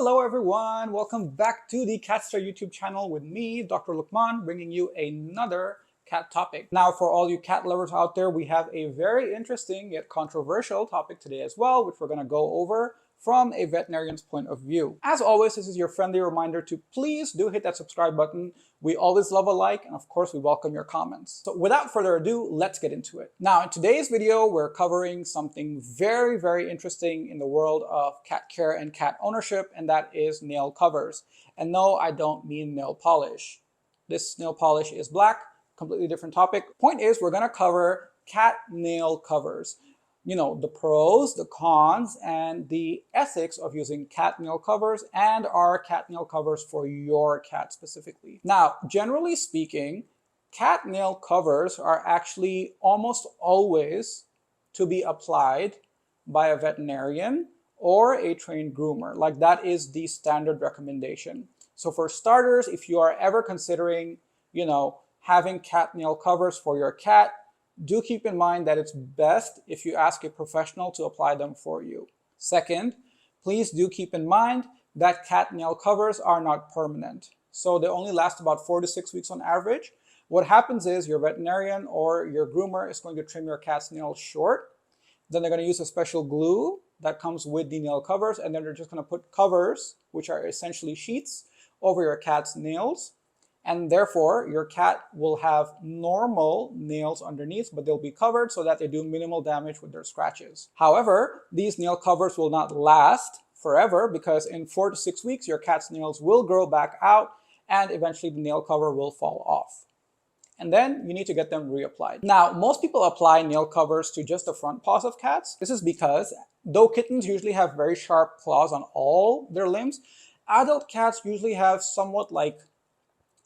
Hello everyone, welcome back to the Catster YouTube channel with me, Dr. Luqman, bringing you another cat topic. Now for all you cat lovers out there, we have a very interesting yet controversial topic today as well, which we're going to go over from a veterinarian's point of view. As always, this is your friendly reminder to please do hit that subscribe button. We always love a like, and of course we welcome your comments. So without further ado, let's get into it. Now in today's video, we're covering something very interesting in the world of cat care and cat ownership, and that is nail covers. And no, I don't mean nail polish. This nail polish is black, completely different topic. Point is, we're gonna cover cat nail covers. You know, the pros, the cons, and the ethics of using cat nail covers, and are cat nail covers for your cat specifically. Now, generally speaking, cat nail covers are actually almost always to be applied by a veterinarian or a trained groomer. Like, that is the standard recommendation. So for starters, if you are ever considering, having cat nail covers for your cat, do keep in mind that it's best if you ask a professional to apply them for you. Second, please do keep in mind that cat nail covers are not permanent. So they only last about 4 to 6 weeks on average. What happens is your veterinarian or your groomer is going to trim your cat's nails short. Then they're going to use a special glue that comes with the nail covers, and then they're just going to put covers, which are essentially sheets, over your cat's nails. And therefore, your cat will have normal nails underneath, but they'll be covered so that they do minimal damage with their scratches. However, these nail covers will not last forever, because in 4 to 6 weeks, your cat's nails will grow back out and eventually the nail cover will fall off. And then you need to get them reapplied. Now, most people apply nail covers to just the front paws of cats. This is because though kittens usually have very sharp claws on all their limbs, adult cats usually have somewhat like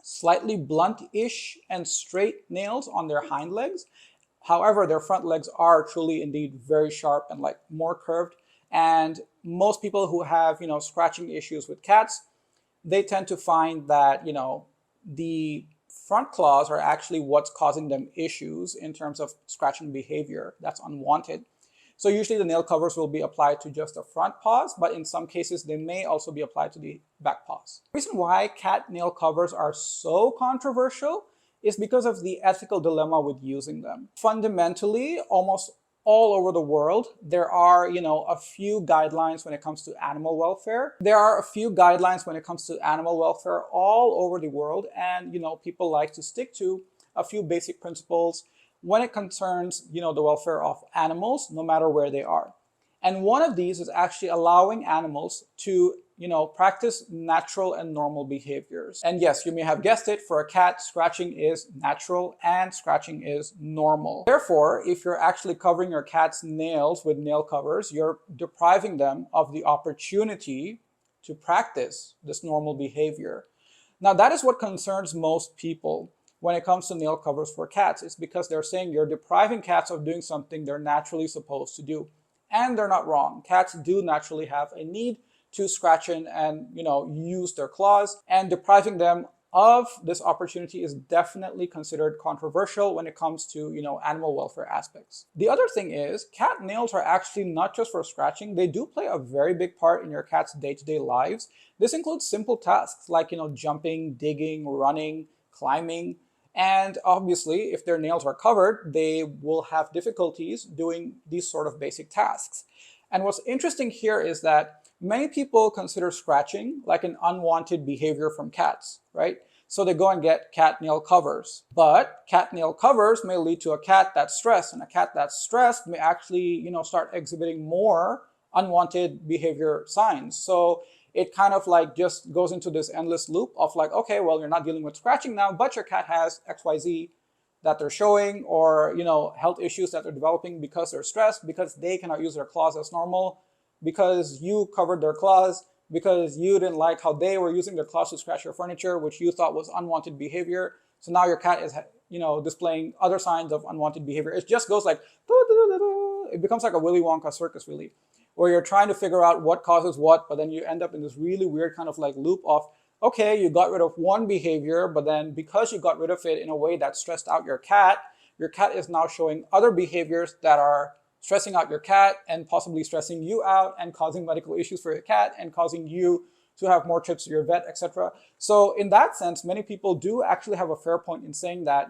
slightly blunt-ish and straight nails on their hind legs. However, their front legs are truly indeed very sharp and like more curved. And most people who have, scratching issues with cats, they tend to find that, the front claws are actually what's causing them issues in terms of scratching behavior that's unwanted. So usually the nail covers will be applied to just the front paws, but in some cases they may also be applied to the back paws. The reason why cat nail covers are so controversial is because of the ethical dilemma with using them. Fundamentally, almost all over the world, there are, a few guidelines when it comes to animal welfare. There are a few guidelines when it comes to animal welfare all over the world, and, people like to stick to a few basic principles when it concerns, the welfare of animals, no matter where they are. And one of these is actually allowing animals to, practice natural and normal behaviors. And yes, you may have guessed it, for a cat, scratching is natural and scratching is normal. Therefore, if you're actually covering your cat's nails with nail covers, you're depriving them of the opportunity to practice this normal behavior. Now, that is what concerns most people when it comes to nail covers for cats. It's because they're saying you're depriving cats of doing something they're naturally supposed to do. And they're not wrong. Cats do naturally have a need to scratch in and, use their claws, and depriving them of this opportunity is definitely considered controversial when it comes to, animal welfare aspects. The other thing is, cat nails are actually not just for scratching. They do play a very big part in your cat's day-to-day lives. This includes simple tasks like, jumping, digging, running, climbing. And obviously, if their nails are covered, they will have difficulties doing these sort of basic tasks. And what's interesting here is that many people consider scratching like an unwanted behavior from cats, right? So they go and get cat nail covers. But cat nail covers may lead to a cat that's stressed, and a cat that's stressed may actually, start exhibiting more unwanted behavior signs. So it kind of like just goes into this endless loop of like, okay, well, you're not dealing with scratching now, but your cat has XYZ that they're showing, or, health issues that they're developing because they're stressed, because they cannot use their claws as normal, because you covered their claws, because you didn't like how they were using their claws to scratch your furniture, which you thought was unwanted behavior. So now your cat is, displaying other signs of unwanted behavior. It just goes like, it becomes like a Willy Wonka circus, really, where you're trying to figure out what causes what, but then you end up in this really weird kind of like loop of, okay, you got rid of one behavior, but then because you got rid of it in a way that stressed out your cat is now showing other behaviors that are stressing out your cat and possibly stressing you out and causing medical issues for your cat and causing you to have more trips to your vet, etc. So in that sense, many people do actually have a fair point in saying that,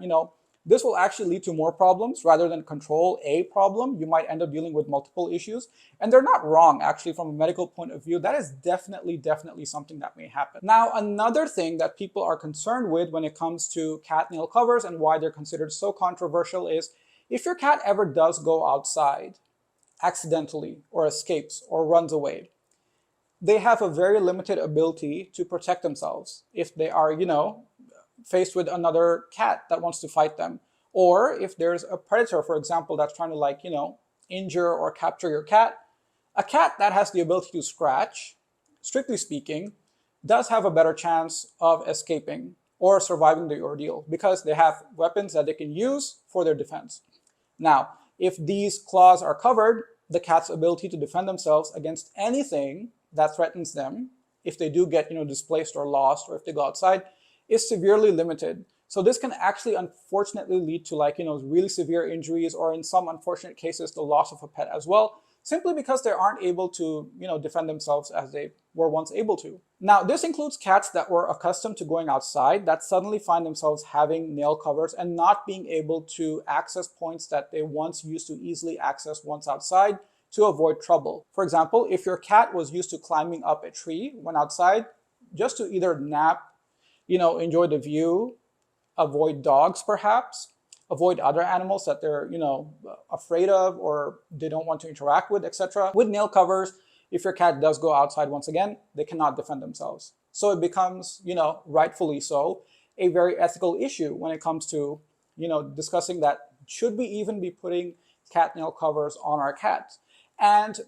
this will actually lead to more problems rather than control a problem. You might end up dealing with multiple issues. And they're not wrong, actually, from a medical point of view. That is definitely something that may happen. Now, another thing that people are concerned with when it comes to cat nail covers and why they're considered so controversial is if your cat ever does go outside accidentally or escapes or runs away, they have a very limited ability to protect themselves if they are, faced with another cat that wants to fight them. Or if there's a predator, for example, that's trying to injure or capture your cat. A cat that has the ability to scratch, strictly speaking, does have a better chance of escaping or surviving the ordeal because they have weapons that they can use for their defense. Now, if these claws are covered, the cat's ability to defend themselves against anything that threatens them, if they do get displaced or lost, or if they go outside, is severely limited. So this can actually unfortunately lead to really severe injuries, or in some unfortunate cases, the loss of a pet as well, simply because they aren't able to defend themselves as they were once able to. Now, this includes cats that were accustomed to going outside that suddenly find themselves having nail covers and not being able to access points that they once used to easily access once outside to avoid trouble. For example, if your cat was used to climbing up a tree when outside just to either nap, enjoy the view, avoid dogs perhaps, avoid other animals that they're, afraid of or they don't want to interact with, etc. With nail covers, if your cat does go outside once again, they cannot defend themselves. So it becomes, rightfully so, a very ethical issue when it comes to, discussing that should we even be putting cat nail covers on our cats? And,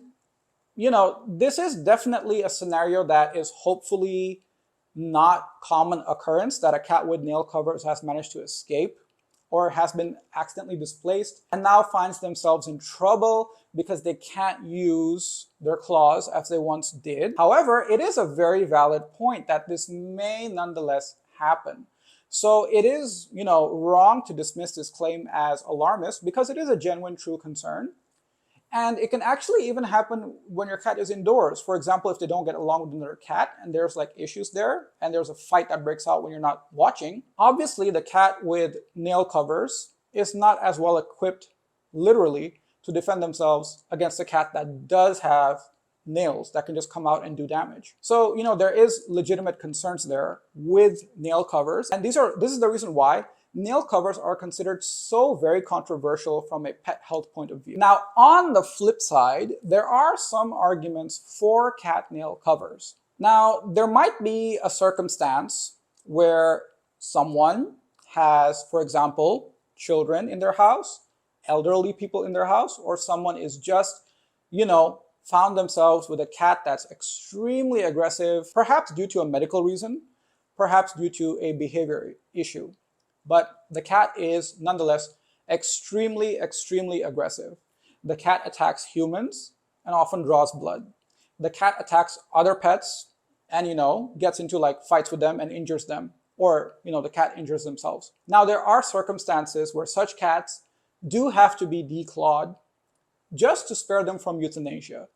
this is definitely a scenario that is hopefully not common occurrence, that a cat with nail covers has managed to escape or has been accidentally displaced and now finds themselves in trouble because they can't use their claws as they once did. However, it is a very valid point that this may nonetheless happen. So it is, wrong to dismiss this claim as alarmist because it is a genuine, true concern. And it can actually even happen when your cat is indoors. For example, if they don't get along with another cat and there's issues there and there's a fight that breaks out when you're not watching, obviously the cat with nail covers is not as well equipped, literally, to defend themselves against a cat that does have nails that can just come out and do damage. So, there is legitimate concerns there with nail covers. And this is the reason why nail covers are considered so very controversial from a pet health point of view. Now, on the flip side, there are some arguments for cat nail covers. Now, there might be a circumstance where someone has, for example, children in their house, elderly people in their house, or someone is just, found themselves with a cat that's extremely aggressive, perhaps due to a medical reason, perhaps due to a behavior issue. But the cat is nonetheless extremely aggressive. The cat attacks humans and often draws blood. The cat attacks other pets and, gets into fights with them and injures them. Or, the cat injures themselves. Now, there are circumstances where such cats do have to be declawed just to spare them from euthanasia.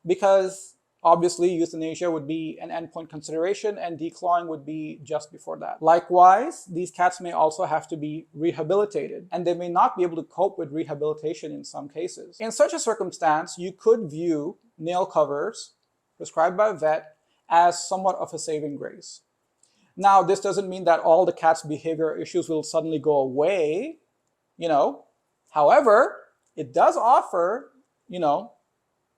Because obviously, euthanasia would be an endpoint consideration and declawing would be just before that. Likewise, these cats may also have to be rehabilitated, and they may not be able to cope with rehabilitation in some cases. In such a circumstance, you could view nail covers prescribed by a vet as somewhat of a saving grace. Now, this doesn't mean that all the cat's behavior issues will suddenly go away, However, it does offer,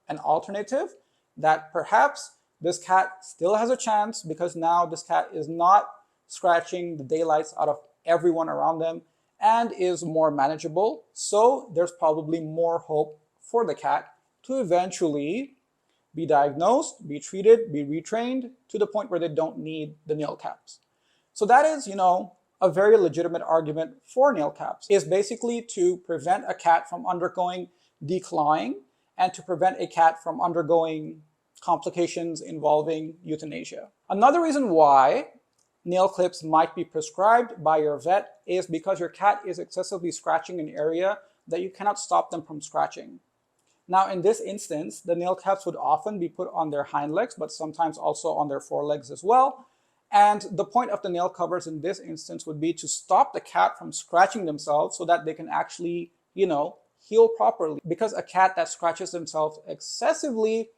an alternative that perhaps this cat still has a chance because now this cat is not scratching the daylights out of everyone around them and is more manageable. So there's probably more hope for the cat to eventually be diagnosed, be treated, be retrained to the point where they don't need the nail caps. So that is, a very legitimate argument for nail caps, is basically to prevent a cat from undergoing declawing and to prevent a cat from undergoing complications involving euthanasia. Another reason why nail clips might be prescribed by your vet is because your cat is excessively scratching an area that you cannot stop them from scratching. Now, in this instance, the nail caps would often be put on their hind legs, but sometimes also on their forelegs as well. And the point of the nail covers in this instance would be to stop the cat from scratching themselves so that they can actually, heal properly. Because a cat that scratches themselves excessively,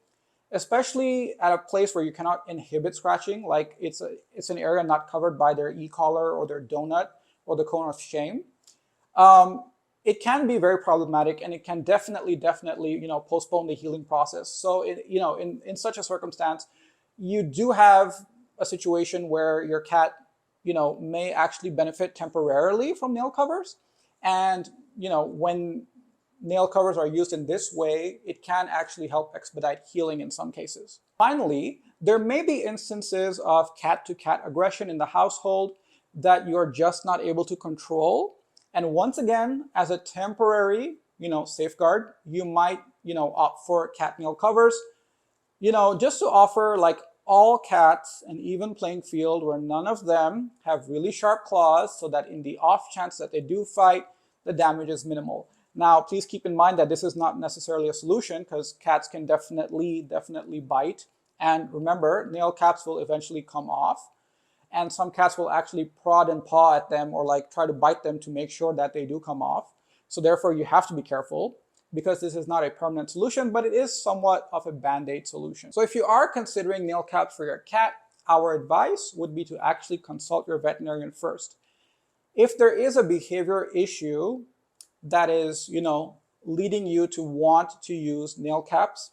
especially at a place where you cannot inhibit scratching, like it's an area not covered by their e-collar or their donut or the cone of shame, it can be very problematic, and it can definitely, postpone the healing process. So, in such a circumstance, you do have a situation where your cat, may actually benefit temporarily from nail covers. And, when nail covers are used in this way, it can actually help expedite healing in some cases. Finally, there may be instances of cat-to-cat aggression in the household that you're just not able to control. And once again, as a temporary, safeguard, you might, opt for cat nail covers, just to offer like all cats an even playing field where none of them have really sharp claws, so that in the off chance that they do fight, the damage is minimal. Now, please keep in mind that this is not necessarily a solution, because cats can definitely bite. And remember, nail caps will eventually come off. And some cats will actually prod and paw at them or like try to bite them to make sure that they do come off. So therefore, you have to be careful, because this is not a permanent solution, but it is somewhat of a band-aid solution. So if you are considering nail caps for your cat, our advice would be to actually consult your veterinarian first. If there is a behavior issue that is, leading you to want to use nail caps,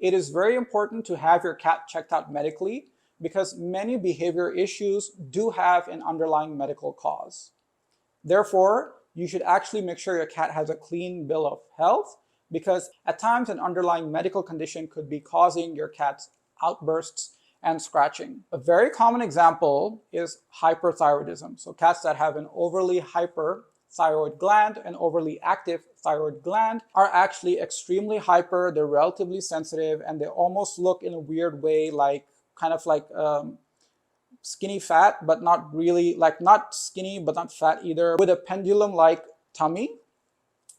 it is very important to have your cat checked out medically, because many behavior issues do have an underlying medical cause. Therefore, you should actually make sure your cat has a clean bill of health, because at times an underlying medical condition could be causing your cat's outbursts and scratching. A very common example is hyperthyroidism. So cats that have an overly hyperthyroid gland, an overly active thyroid gland, are actually extremely hyper, they're relatively sensitive, and they almost look in a weird way like skinny fat, but not really, like not skinny, but not fat either, with a pendulum-like tummy.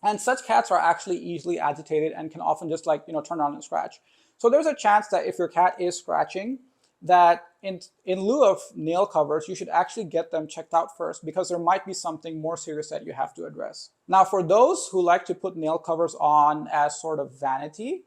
And such cats are actually easily agitated and can often just turn around and scratch. So there's a chance that if your cat is scratching, that in lieu of nail covers, you should actually get them checked out first, because there might be something more serious that you have to address. Now, for those who like to put nail covers on as sort of vanity,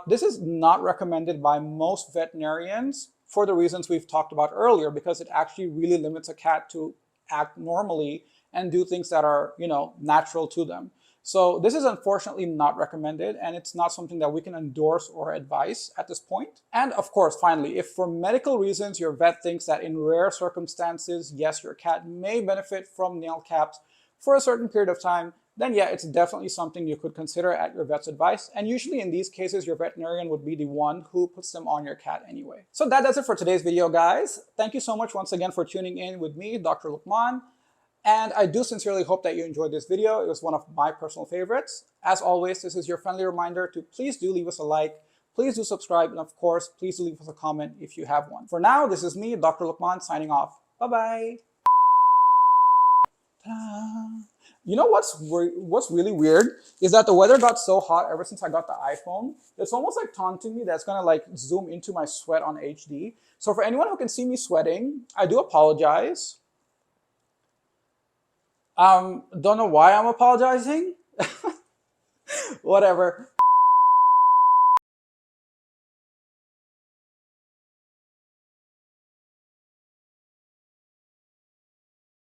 this is not recommended by most veterinarians for the reasons we've talked about earlier, because it actually really limits a cat to act normally and do things that are, natural to them. So this is unfortunately not recommended, and it's not something that we can endorse or advise at this point. And of course, finally, if for medical reasons your vet thinks that in rare circumstances, yes, your cat may benefit from nail caps for a certain period of time, then yeah, it's definitely something you could consider at your vet's advice. And usually in these cases, your veterinarian would be the one who puts them on your cat anyway. So that does it for today's video, guys. Thank you so much once again for tuning in with me, Dr. Luqman. And I do sincerely hope that you enjoyed this video. It was one of my personal favorites. As always, this is your friendly reminder to please do leave us a like, please do subscribe, and of course, please do leave us a comment if you have one. For now, this is me, Dr. Luqman, signing off. Bye-bye. You know what's really weird is that the weather got so hot ever since I got the iPhone. It's almost like taunting me that's gonna zoom into my sweat on HD. So for anyone who can see me sweating, I do apologize. Don't know why I'm apologizing. Whatever.